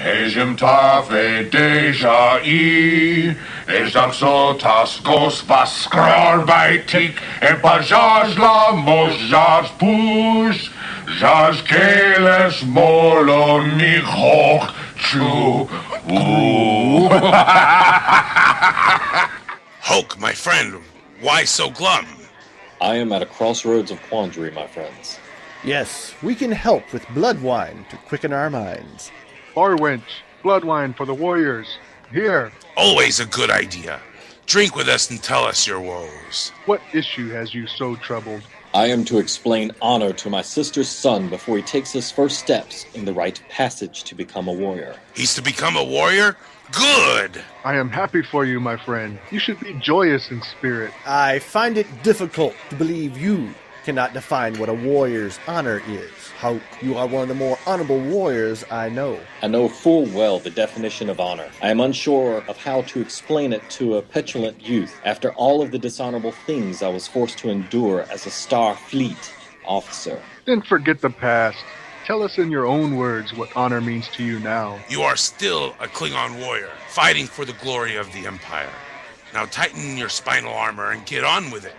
Hejim tave deja I, Ejdak sotas gos vaskrar baitik, E pajaj la mojaj push, Jaj keles molo nichok chu. Hauk, my friend, why so glum? I am at a crossroads of quandary, my friends. Yes, we can help with blood wine to quicken our minds. Barwench, blood wine for the warriors. Here. Always a good idea. Drink with us and tell us your woes. What issue has you so troubled? I am to explain honor to my sister's son before he takes his first steps in the rite of passage to become a warrior. He's to become a warrior? Good! I am happy for you, my friend. You should be joyous in spirit. I find it difficult to believe you cannot define what a warrior's honor is. Hauk, you are one of the more honorable warriors I know. I know full well the definition of honor. I am unsure of how to explain it to a petulant youth after all of the dishonorable things I was forced to endure as a Starfleet officer. Then forget the past. Tell us in your own words what honor means to you now. You are still a Klingon warrior, fighting for the glory of the Empire. Now tighten your spinal armor and get on with it.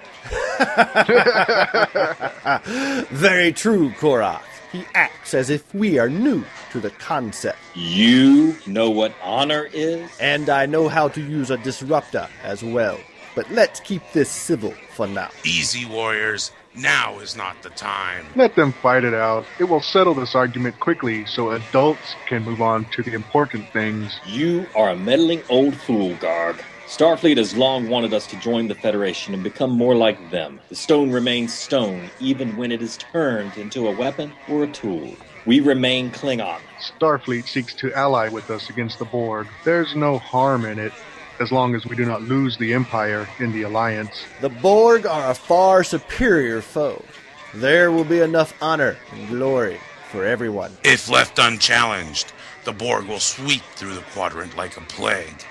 Very true, Korrath. He acts as if we are new to the concept. You know what honor is? And I know how to use a disruptor as well. But let's keep this civil for now. Easy, warriors. Now is not the time. Let them fight it out. It will settle this argument quickly so adults can move on to the important things. You are a meddling old fool, Garg. Starfleet has long wanted us to join the Federation and become more like them. The stone remains stone, even when it is turned into a weapon or a tool. We remain Klingon. Starfleet seeks to ally with us against the Borg. There's no harm in it, as long as we do not lose the Empire in the Alliance. The Borg are a far superior foe. There will be enough honor and glory for everyone. If left unchallenged, the Borg will sweep through the quadrant like a plague.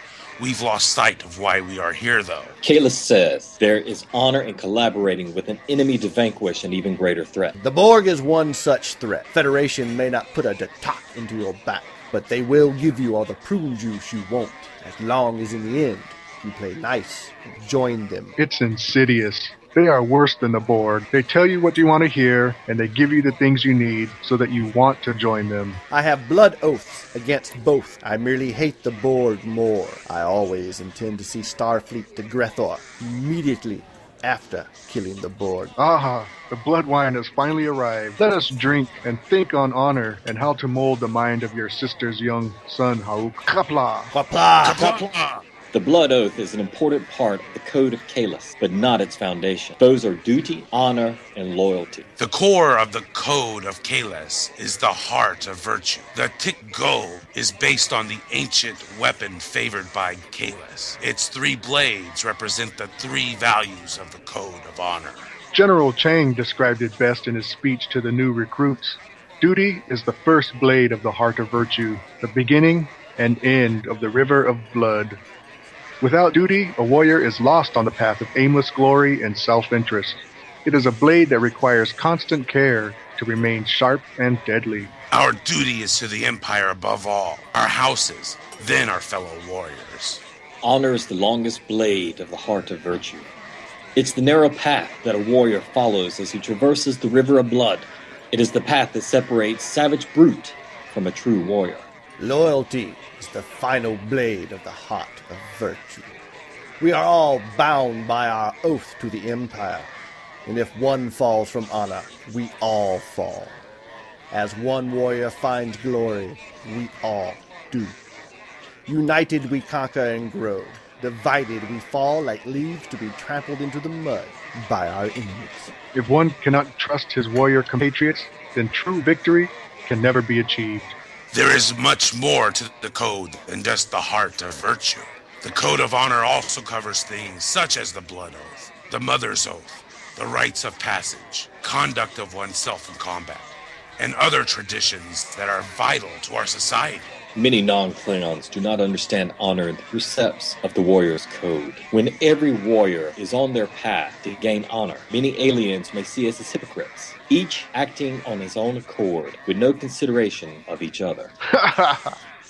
We've lost sight of why we are here, though. Kalis says there is honor in collaborating with an enemy to vanquish an even greater threat. The Borg is one such threat. Federation may not put a detok into your back, but they will give you all the prune juice you want, as long as in the end you play nice and join them. It's insidious. They are worse than the Borg. They tell you what you want to hear, and they give you the things you need so that you want to join them. I have blood oaths against both. I merely hate the Borg more. I always intend to see Starfleet to Grethor immediately after killing the Borg. Aha, the blood wine has finally arrived. Let us drink and think on honor and how to mold the mind of your sister's young son, Hauk. Kapla! Kapla! Kapla! The blood oath is an important part of the code of Kalis, but not its foundation. Those are duty, honor, and loyalty. The core of the code of Kalis is the heart of virtue. The Tik-Go is based on the ancient weapon favored by Kalis. Its 3 blades represent the 3 values of the code of honor. General Chang described it best in his speech to the new recruits. Duty is the first blade of the heart of virtue, the beginning and end of the river of blood. Without duty, a warrior is lost on the path of aimless glory and self-interest. It is a blade that requires constant care to remain sharp and deadly. Our duty is to the Empire above all, our houses, then our fellow warriors. Honor is the longest blade of the heart of virtue. It's the narrow path that a warrior follows as he traverses the river of blood. It is the path that separates savage brute from a true warrior. Loyalty is the final blade of the heart of virtue. We are all bound by our oath to the Empire, and if one falls from honor, we all fall. As one warrior finds glory, we all do. United we conquer and grow. Divided we fall like leaves to be trampled into the mud by our enemies. If one cannot trust his warrior compatriots, then true victory can never be achieved. There is much more to the code than just the heart of virtue. The code of honor also covers things such as the blood oath, the mother's oath, the rites of passage, conduct of oneself in combat, and other traditions that are vital to our society. Many non-Klingons do not understand honor in the precepts of the warrior's code. When every warrior is on their path to gain honor, many aliens may see us as hypocrites, each acting on his own accord with no consideration of each other.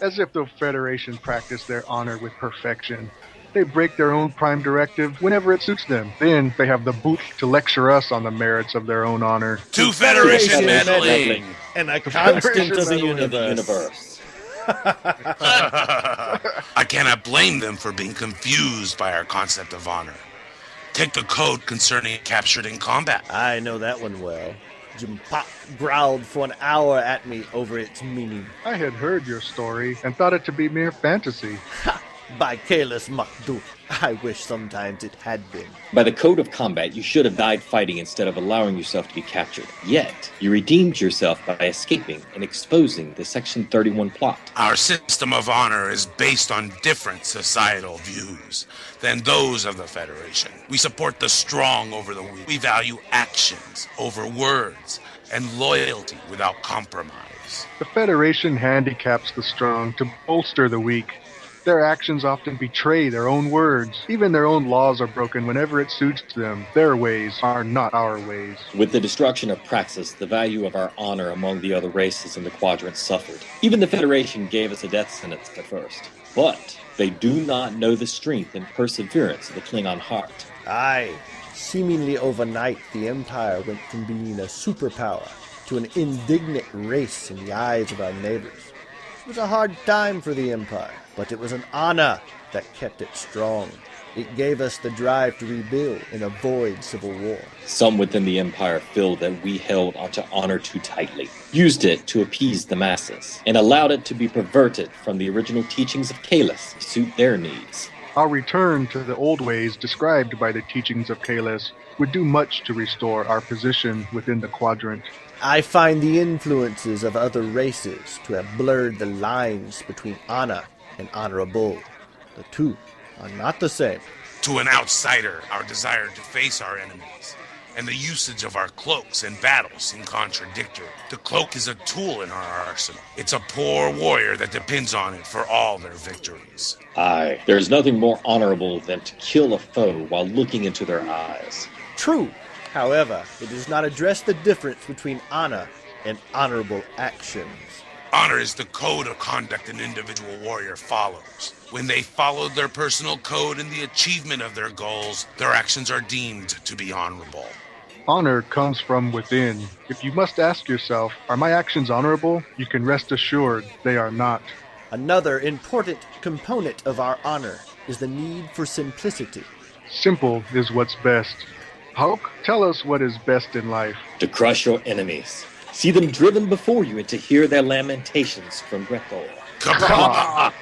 As if the Federation practiced their honor with perfection. They break their own prime directive whenever it suits them. Then they have the boot to lecture us on the merits of their own honor. To Federation Federation meddling! And a Federation constant of the meddling. In the universe. I cannot blame them for being confused by our concept of honor. Take the code concerning captured in combat. I know that one well. Jim Pop growled for an hour at me over its meaning. I had heard your story and thought it to be mere fantasy. Ha! By Kalis Makduk. I wish sometimes it had been. By the code of combat, you should have died fighting instead of allowing yourself to be captured. Yet, you redeemed yourself by escaping and exposing the Section 31 plot. Our system of honor is based on different societal views than those of the Federation. We support the strong over the weak. We value actions over words and loyalty without compromise. The Federation handicaps the strong to bolster the weak. Their actions often betray their own words. Even their own laws are broken whenever it suits them. Their ways are not our ways. With the destruction of Praxis, the value of our honor among the other races in the quadrant suffered. Even the Federation gave us a death sentence at first. But they do not know the strength and perseverance of the Klingon heart. Aye. Seemingly overnight, the Empire went from being a superpower to an indignant race in the eyes of our neighbors. It was a hard time for the Empire, but it was an honor that kept it strong. It gave us the drive to rebuild and avoid civil war. Some within the Empire feel that we held onto honor too tightly, used it to appease the masses, and allowed it to be perverted from the original teachings of Kalis to suit their needs. Our return to the old ways described by the teachings of Kalis would do much to restore our position within the quadrant. I find the influences of other races to have blurred the lines between honor and honorable. The two are not the same. To an outsider, our desire to face our enemies and the usage of our cloaks in battle seem contradictory. The cloak is a tool in our arsenal. It's a poor warrior that depends on it for all their victories. Aye, there is nothing more honorable than to kill a foe while looking into their eyes. True. However, it does not address the difference between honor and honorable actions. Honor is the code of conduct an individual warrior follows. When they follow their personal code in the achievement of their goals, their actions are deemed to be honorable. Honor comes from within. If you must ask yourself, are my actions honorable? You can rest assured they are not. Another important component of our honor is the need for simplicity. Simple is what's best. Hauk, tell us what is best in life. To crush your enemies. See them driven before you and to hear their lamentations from Greco. Kabah!